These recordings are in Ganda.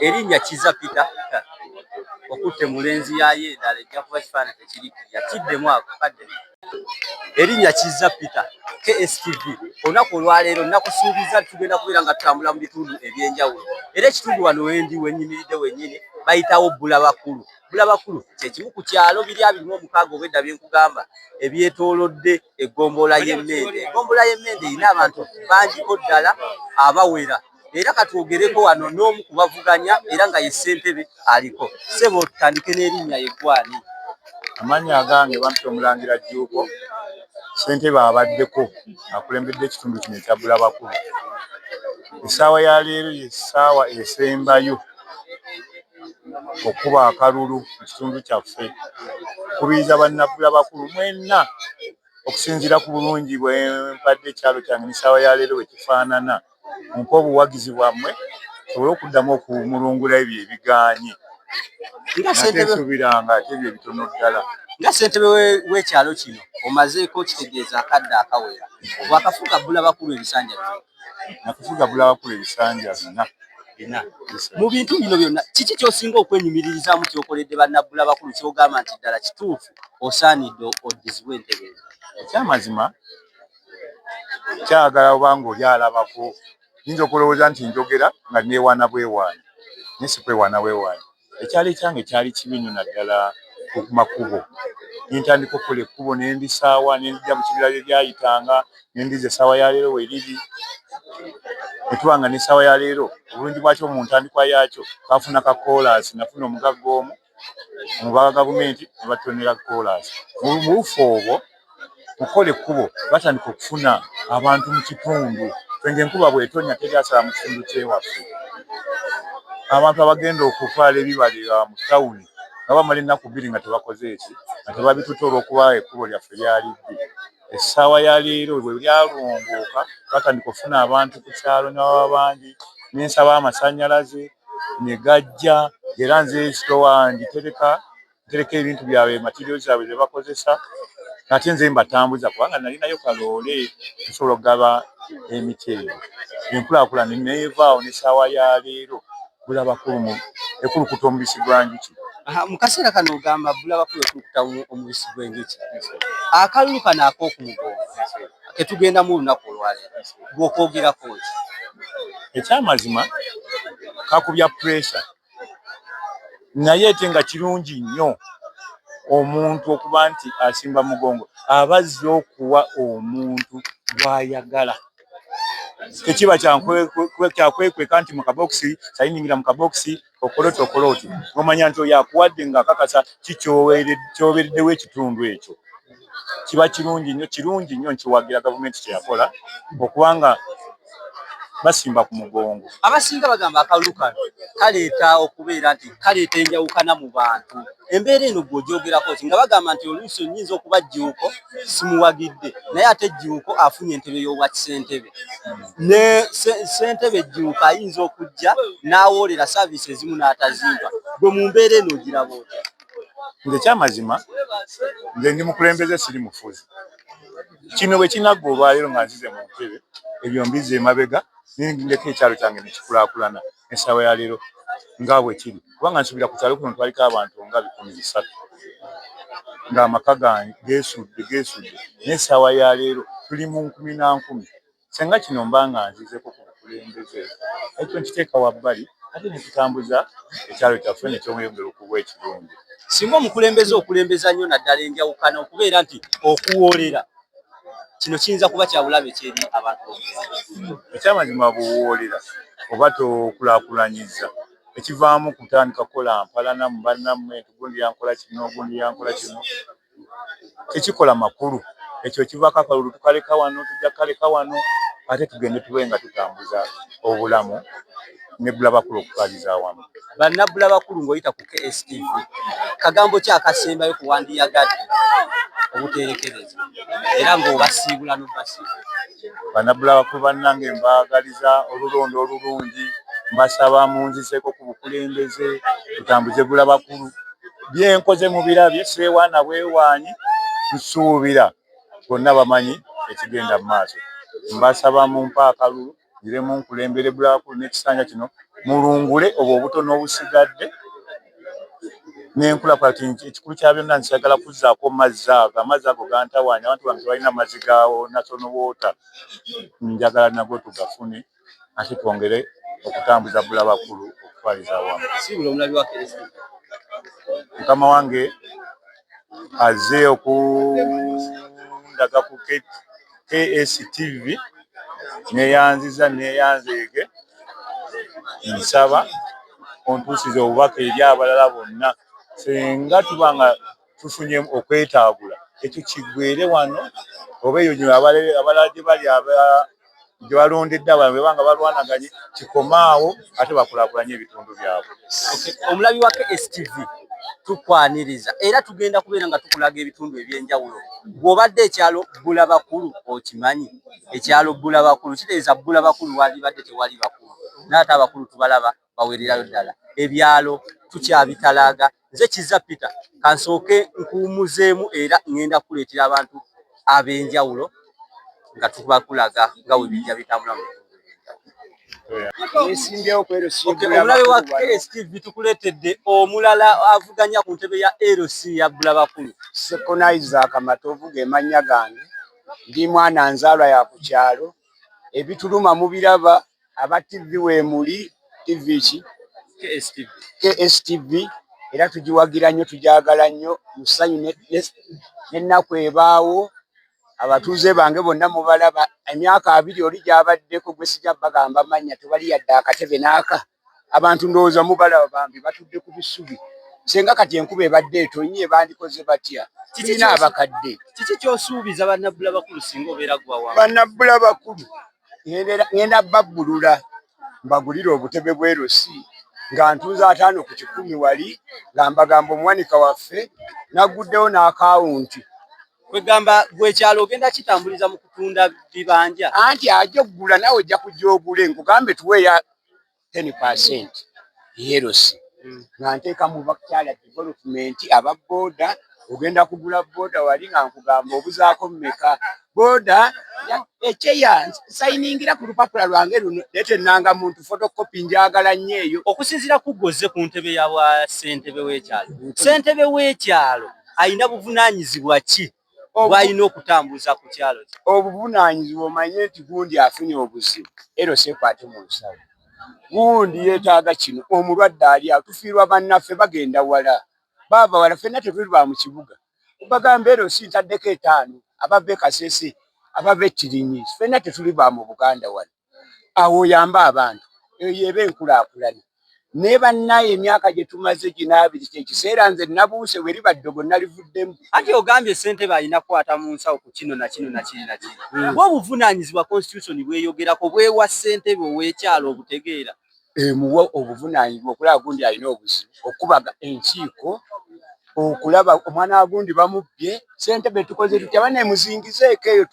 Erinnya Kizza Peter okutte mulenzi yaye endala ejja kuba kifaananyi tekirikirya kiddemu ako kadde. Erinnya Kizza Peter KSTV olunaku olwaleero nakusuubiza tugenda kubeera nga tutambula mu bitundu ebyenjawulo era ekitundu wano wendi wenyimiridde wennyini bayitawo Bulabakulu. Bulabakulu kye kimu ku kyalo 226 obwedda bye nkugamba ebyetoolodde eggombolola y'Emmende. Eggombolola y'Emmende erina abantu bangiko ddala abawera era katwogereko wano n'omu kubavuganya era nga ye ssentebe aliko. Ssebo tutandike n'erinnya yeggwani. Amannya agange bampi Omulangira Jjuuko, ssentebe abaddeko akulembedde ekitundu kino ekya Bulabakulu. Essaawa ya leero y'essaawa esembayo okuba akalulu mu kitundu kyaffe. Nkubiriza bannabulabakulu mwenna okusinziira ku bulungi bwe mpadde ekyalo kyange n'essaawa ya leero bwe kifaanana, mumpe obuwagizi bwammwe sobole okuddamu okumulungula ebyo ebigaanye. Nateesubiranga ate ebyo bitono ddala. Nga ssentebe w'ekyalo kino omazeeko kitegeeza akadde akawera bwakafuga Bulabakulu ebisanja bino. Nakufuga Bulabakulu ebisanja bina. Mu bintu bino byonna kiki ky'osinga okwenyumirizaamu ky'okoledde bannabulabakulu ky'ogamba nti ddala kituufu osaanidde oddizibwe entebe? Ekyamazima kyagala obanga oli alabako yinza okulowooza nti njogera nga neewaana bwewaanyi naye si kwewaana bwewaanyi. Ekyalo ekyange kyali kibi nnyo naddala ku makubo. Nintandika okukola ekkubo ne ndisaawa ne ndija mu kibira bye byayitanga ne ndiza essaawa ya leero weeriri. Ne tubanga n'essaawa ya leero obulungi bwakyo mu ntandikwa yaakyo twafuna ka koolaasi, nafuna omugagga omu omuba gavumenti ne batonera koolaasi. Mu buufu obwo mukola ekkubo batandika okufuna abantu mu kitundu. Fenga enkuba bw'etonnya teryasala mu kitundu ky'ewaffe. Abantu abagenda okutwala ebibala mu tawuni nga bamala ennaku 2 nga tebakoze eki nga tebabituta olw'okuba ekkubo lyaffe lyalidde. Essaawa ya leero bwe lyalongooka batandika okufuna abantu ku kyalo n'ababa bangi n'ensaba amasannyalaze ne gajja era nze sitowa ngitereka ebintu byabwe materials zaabwe ze bakozesa ate nze mbatambuza kubanga nalinayo kaloole nsobola okugaba emiti eyo. Enkulaakulana neevaawo n'essaawa ya leero Bulabakulu ekulukuta omubisi gwa njuki. Mu kaseera kano ogamba Bulabakulu ekulukuta omubisi gw'enjuki. Akalulu kano ak'okumugongo ke tugendamu olunaku olwaleero bw'okwogerako ki? Ekyamazima kakubya pureesa naye ate nga kirungi nnyo omuntu okuba nti asimba mugongo aba azze okuwa omuntu gw'ayagala. Tekiba kyakwekweka nti mu kabokisi sayiningira mu kabokisi okole oti ng'omanya nti oyo akuwadde ng'akakasa kikyobereddewo ekitundu ekyo. Kiba kirungi nnyo nkiwagira gavumenti kye yakola okubanga basimba ku mugongo. Abasinga bagamba akalulu kano kaleeta okubeera nti kaleeta enjawukana mu bantu. Embeera eno gw'ogyogerako ki nga bagamba nti oluusi nnyinza okuba Jjuuko simuwagidde naye ate Jjuuko afunye entebe y'obwa kisentebe. Ne ssentebe Jjuuko ayinza okujja n'awoolera saaviisi ezimu n'atazimpa. Gwe mu mbeera eno ogiraba otya? Nze ekyamazima nze ndi mukulembeze siri mufuzi. Kino bwe kinagga olwaleero nga nzize mu ntebe ebyo mbize emabega ndeka ekyalo kyange ne kikulaakulana essaawa ya leero nga bwe kiri kubanga nsuubira ku kyalo kuno twaliko abantu nga 300 ng'amaka gange geesudde n'essaawa ya leero tuli mu 10,000. Senga kino mba nga nzizeko ku bukulembeze ekyo nkiteeka wabbali ate ne tutambuza ekyalo kyaffe ne kyongera okuba ekirungi. Singa omukulembeze okulembeza nnyo naddala enjawukana okubeera nti okuwoolera kino kiyinza kuba kya bulabe kyeri abantu. Ekyamazima buwoolera oba tokulaakulanyiza ekivaamu kutandika kukola mpalana mu bannammwe gundi yankola kino gundi yankola kino tekikola makulu. Ekyo kivaako akalulu tukaleka wano tujja kukaleka wano ate tugende tube nga tutambuza obulamu ne Bulabakulu okutwaliza awamu. Bannabulabakulu ng'oyita ku KSTV kagambo ki akasembayo ku wandiyagadde obuteerekereza era ng'obasiibula n'obasiibula? Bannabulabakulu bannange mbaagaliza olulondo olulungi mbasaba munziseeko ku bukulembeze tutambuze Bulabakulu byenkoze mu birabye seewaana bwewaanyi nsuubira bonna bamanyi ekigenda mu maaso mbasaba mumpe akalulu ngire munkulembere Bulabakulu n'ekisanja kino mulungule obwo obutono obusigadde n'enkula kwati ekikulu kya byonna nkyagala kuzzaako amazzi ago gantawaanya abantu bange balina amazzi gawo national water njagala nagwo tugafune ate twongere okutambuza Bulabakulu okutwaliza awamu. Mukama wange azze okundaga ku KSTV neyanzeege nsaba ontuusize obubaka eri abalala bonna senga tubanga tufunye okwetaagula ekyo kiggweere wano oba eyo abalala gye bali gye balondedde abalala bwe banga balwanaganye kikomaawo ate bakulaakulanye ebitundu byabwe. Omulabi wa KSTV tukwaniriza era tugenda kubeera nga tukulaga ebitundu ebyenjawulo. Bw'obadde ekyalo Bulabakulu okimanyi, ekyalo Bulabakulu kitegeeza Bulabakulu wandibadde tewali bakulu n'ate abakulu tubalaba bawererayo ddala. Ebyalo tukyabitalaaga. Nze Kizza Peter kansooke nkuwummuzeemu era ngenda kuleetera abantu ab'enjawulo nga tubakulaga nga bwe bijja bitambula mu omulabe wa KSTV tukuleetedde omulala avuganya ku ntebe ya LC ya Bulabakulu. Sekonaiza akamatovu gemanya gange ndi mwana nzaalwa ya ku kyalo ebituluma mubiraba aba TV weemuli TV ki KSTV era tugiwagira nnyo tujagala nnyo musanyu n'ennaku ebaawo abatuuze bange bonna mubalaba emyaka 2 oli gyabaddeko gwe sijja bagamba manya tebali yadde akatebe n'aka abantu ndowooza mubalaba bambi batudde ku bisubi senga kati enkuba ebadde etonnye bandikoze batya kirina abakadde. Kiki ky'osuubiza bannabulabakulu singa obeera gwawa? Bannabulabakulu ngenda babbulula mbagulire obutebe bwerosi nga ntuuza 5 ku 10 wali nga mbagamba omuwanika waffe nagguddewo n'akawunti. Kwegamba gwekyalo ogenda kitambuliza mu kutunda bibanja anti ajja okugula nawe ojja kujja ogule nkugambe tuweeya 10% yerosi nga nteeka mu bakyala development ababooda ogenda kugula booda wali nga nkugamba obuzaako mmeka booda ekyeya sayiningira ku lupapula lwange luno leete nanga muntu photocopy njagala nnyo eyo. Okusinziira kuggoze ku ntebe ya bwa ssentebe w'ekyalo, ssentebe w'ekyalo ayina buvunaanyizibwa ki bw'alina okutambuza ku kyalo kye? Obuvunaanyizibwa omanye nti gundi afunye obuzibu ero sekwate mu nsawo gundi yeetaaga kino omulwadde ali atufiirwa bannaffe bagenda wala baava wala ffenna tetuli ba mu kibuga bagamba ero sintaddeko 5 abava e Kasese abava e Kirinyi ffenna tetuli ba mu Buganda wala awo oyamba abantu eyo eba enkulaakulana ne bannaye emyaka gye tumaze ginaabiri kyekiseera nze nabuuse weri baddogo nalivuddemu. Anti ogambye ssentebe alina kukwata mu nsawo ku kino na kino na kiri na kiri bw'obuvunaanyizibwa constitution bweyogerako bwewa ssentebe ow'ekyalo obutegeera muwa obuvunaanyizibwa okulaba gundi alina obuzibu okubaga enkiiko okulaba omwana wagundi bamubbye ssentebe tukoze tutya banemuzingizeeko eyo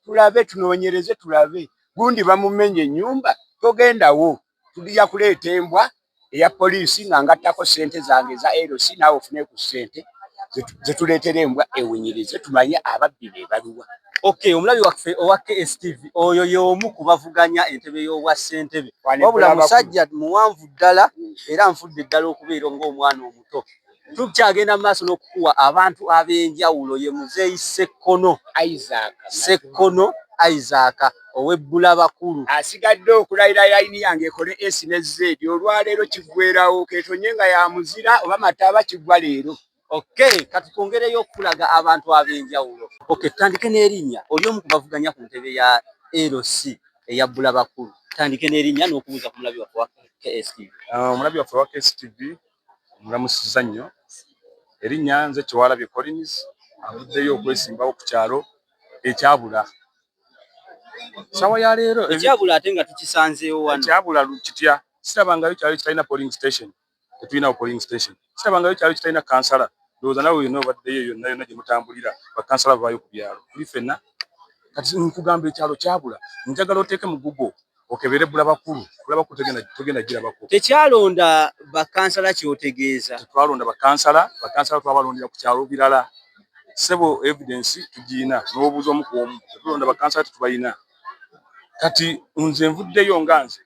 tulabe tunoonyereze tulabe gundi bamumenye ennyumba togendawo tulija kuleeta embwa eya poliisi nga ngattako ssente zange za LC naawe ofune ku ssente zetuleetera embwa ewunyirize tumanye ababbi be baluwa. Okay, omulabi waffe owa KSTV oyo y'omu ku bavuganya entebe y'obwa ssentebe wabula musajja muwanvu ddala era nfudde ddala okubeera ng'omwana omuto. Tukyagenda mu maaso n'okukuwa abantu ab'enjawulo ye muzeeyi Sekkono Isaac ow'e Bulabakulu asigadde okulayira layini yange ekole S ne Z olwaleero kiggwerawo keetonye nga ya muzira oba mataba kiggwa leero. Okay, kati twongereyo okulaga abantu ab'enjawulo. Okay, tutandike n'erinnya oli omu ku bavuganya ku ntebe ya LC eya Bulabakulu. Tutandike n'erinnya n'okubuuza ku mulabi waffe wa KSTV. Omulabi waffe wa KSTV mulamusiza nnyo. Erinnya nze Kyewalabye Collins avuddeyo okwesimbawo ku kyalo ekyabula. Sawa ya leero ekyabula ate nga tukisanzeewo wano. Ekyabula kitya? Sirabangayo kyalo kitalina polling station. Tetulina polling station. Sirabangayo kyalo kitalina kansala. Ndowooza nawe yonna obaddeyo yonna gye mutambulira bakansala bavaayo ku byalo. Tuli ffenna kati nkugamba ekyalo kyabula njagala oteeke mu Google okebere Bulabakulu tugenda girabako. Tekyalonda bakansala kyotegeeza. Twalonda bakansala twabalondera ku kyalo birala. Sebo evidence tugina n'obuzo mu kuomu. Tulonda bakansala tubayina. Kati nze nvuddeyo nganze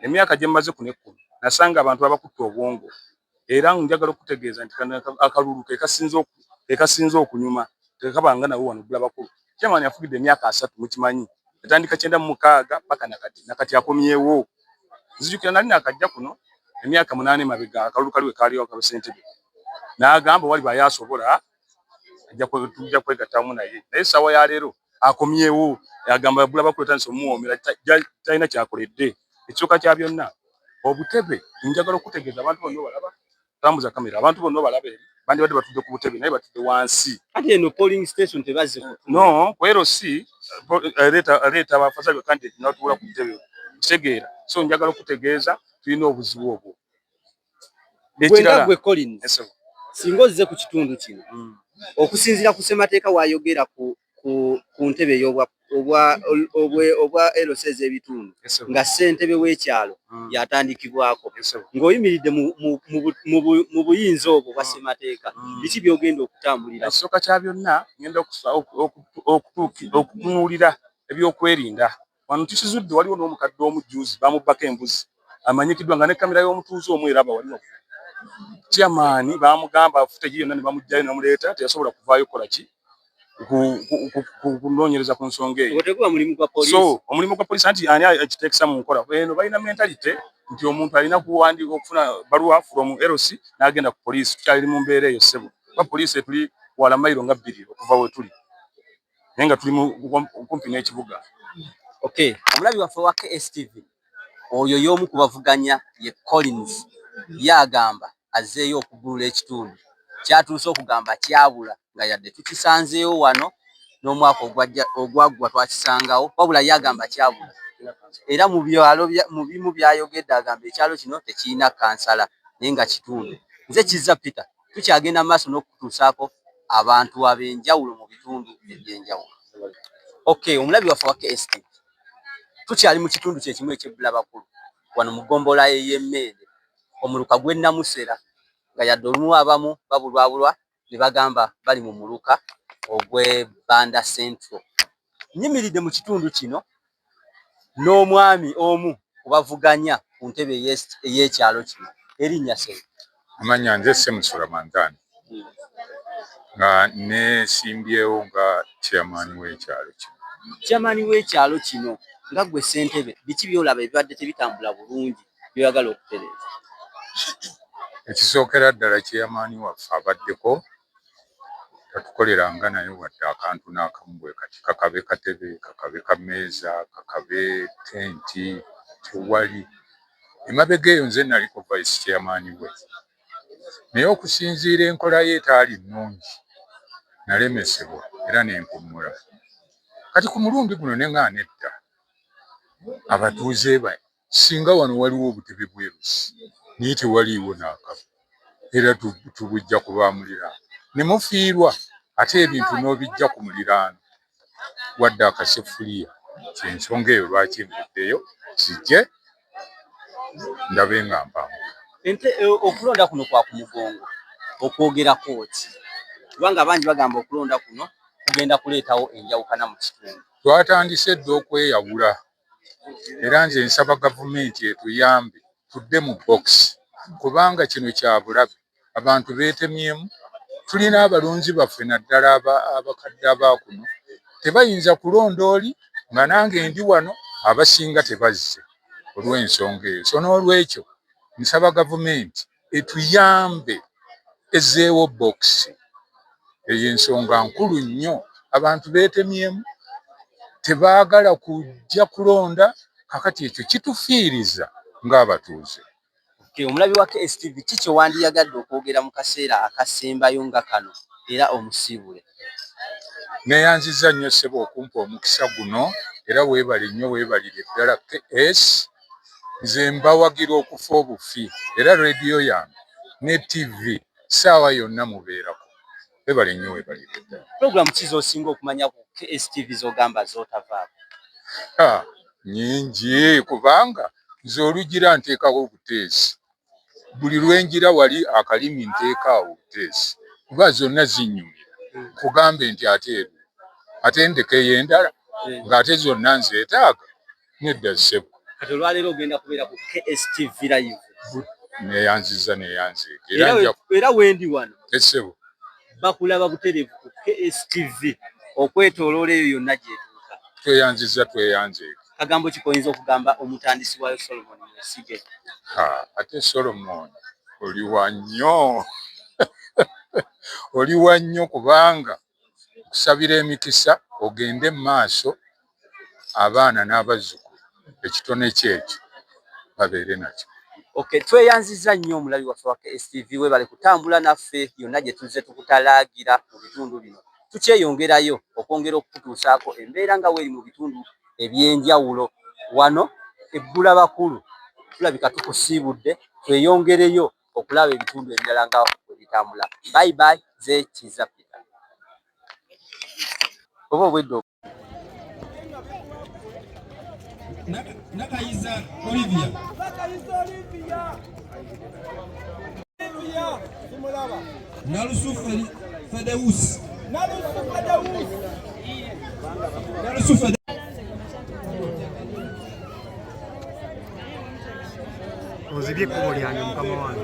emyaka gye mmaze kunekku nasanga abantu abakutte obwongo era njagala okutegeeza nti akalulu kekasinza okunyuma tekabanga nawo wano Bulabakulu. Kyamani afugidde emyaka 3 mukimanyi etandika 96 paka nakati akomyewo. Nzijukira nali nakajja kuno emyaka 8 mabega akalulu kaliwe kaliyo ka Ssentebe n'agamba wali bayasobola tujja kwegattamu naye sawa ya leero akomyewo yagamba Bulabakulu tanso muwomera talina kyakoledde. Ekyoka kya byonna obutebe njagala okutegeeza abantu bonna balaba tambuza kamera abantu bonna balabe bandi badde batudde ku butebe naye batudde wansi. Ate eno polling station tebazze no kwero si leta abafasali kandi n'atula ku butebe kitegeera. So njagala okutegeeza tulina obuzibu obwo. Ekirala gwe Collins singa ozze ku kitundu kino okusinziira ku ssemateeka wayogera ku ntebe obwa LC ez'ebitundu nga ssentebe w'ekyalo yatandikibwako ng'oyimiridde mu buyinza obwo bwa ssemateeka biki by'ogenda okutambulira? Ekisooka kya byonna ngenda okutunuulira ebyokwerinda. Wano tukizudde waliwo n'omukadde omujjuuzi bamubbako embuzi amanyikiddwa nga ne kamera y'omutuuze omu eraba waliwo. Chairman bamugamba afute yonna ne bamujjayo namuleeta teyasobola kuvaayo kola ki kunoonyereza ku nsonga eyo. Otegwa mulimu gwa poliisi. So omulimu gwa poliisi anti ani akiteekesa mu nkola eno balina mentality nti omuntu alina kuwandiika okufuna baluwa from LC n'agenda ku poliisi. Tukyali mu mbeera eyo ssebo kuba poliisi tuli wala mayiro nga 2 okuva we tuli naye nga tuli kumpi n'ekibuga. Okay, omulabi waffe wa KSTV oyo y'omu ku bavuganya ye Collins yagamba azzeeyo okugulula ekitundu kyatuuse okugamba kyabula nga yadde tukisanzeewo wano n'omwaka ogwaggwa twakisangawo wabula yagamba kyabula era mu byalo mu bimu byayogedde agamba ekyalo kino tekirina kansala naye nga kitundu. Nze Kizza Peter tukyagenda maaso n'okutuusaako abantu ab'enjawulo mu bitundu eby'enjawulo. Okay, omulabi waffe wa KSTV tukyali mu kitundu kyekimu eky'Ebulabakulu wano mu ggombolola y'Emmende omuluka gwe Namusera nga yadde olumu abamu babulwabulwa ne bagamba bali mu muluka ogw'e Banda Central. Nyimiridde mu kitundu kino n'omwami omu kubavuganya ku ntebe ey'ekyalo kino erinnya se Amanya nze Semusula Mantani nga neesimbyewo nga chairman w'ekyalo kino. Chairman w'ekyalo kino nga gwe ssentebe biki by'olaba ebibadde tebitambula bulungi byoyagala okutereeza? Ekisookera ddala chairman waffe abaddeko tatukoleranga naye wadde akantu n'akamu bwe kati kakabe katebe kakabe kameeza kakabe tenti tewali. Emabega eyo nze naliko vice chairman we naye okusinziira enkola ye etaali nnungi nalemesebwa era n'empumula. Kati ku mulundi guno ne ŋŋaana edda abatuuze singa wano waliwo obutebe bwerusi naye tewaliiwo n'akamu era tubujja kuba muliraano ne mufiirwa ate ebintu n'obijja ku muliraano wadde akasefuliya. Kyensonga eyo lwaki nvuddeyo zijje ndabe nga mpambuka. Okulonda kuno kwa ku mugongo okwogera kooti kubanga bangi bagamba okulonda kuno kugenda kuleetawo enjawukana mu kitundu. Twatandise dda okweyawula era nze nsaba gavumenti etuyambe tudde mu box kubanga kino kya bulabe abantu beetemyemu. Tulina abalonzi baffe naddala abakadde abaakuno tebayinza kulonda oli nga nange ndi wano abasinga tebazze olw'ensonga eyo. So n'olwekyo nsaba gavumenti etuyambe ezzeewo box. Eyo ensonga nkulu nnyo. Abantu beetemyemu tebaagala kujja kulonda kakati ekyo kitufiiriza ng'abatuuze. Okay, omulabi wa KSTV kiki wandiyagadde okwogera mu kaseera akasembayo nga kano era omusiibule? Neeyanziza nnyo ssebo okumpa omukisa guno era weebale nnyo weebalire ddala KS. Nze mbawagira okufa obufi era rediyo yange ne TV ssaawa yonna mubeerako. Weebale nnyo weebalire ddala. Programu ki z'osinga okumanya ku KSTV z'ogamba z'otavaako? nyingi kubanga nze olugira nteekawo obuteesi buli lwenjira wali akalimi nteekaawo obuteesi kuba zonna zinyumira kugambe nti ate ndekayo endala ng'ate zonna nzeetaaga nedda ssebo. Kati olwaleero ogenda kubeera ku KSTV live. Neeyanziza era wendi wano essebo bakulaba butereevu ku KSTV okwetooloola eyo yonna gy'etuuka. Tweyanzeeko. Kagambo ki koyinza okugamba omutandisi wayo Solomon Mwesigye? Ate Solomon oli wa nnyo kubanga kusabira emikisa ogende mu maaso abaana n'abazzukulu ekitone kyekyo babeere nakyo. Okay, tweyanziza nnyo omulabi waffe wa KSTV, webale kutambula naffe yonna gye tuzze tukutalaagira mu bitundu bino. Tukyeyongerayo okwongera okukutuusaako embeera nga weeri mu bitundu eby'enjawulo. Wano ebbula bakulu tulabika tukusiibudde, tweyongereyo okulaba ebitundu ebirala nga bwe bitambula. Bye bye, ze Kizza Peter. Oba obwedde Nakayiza Olivia. Nalusu Fedeus. Ozibye ekkubo lyange mukama wange.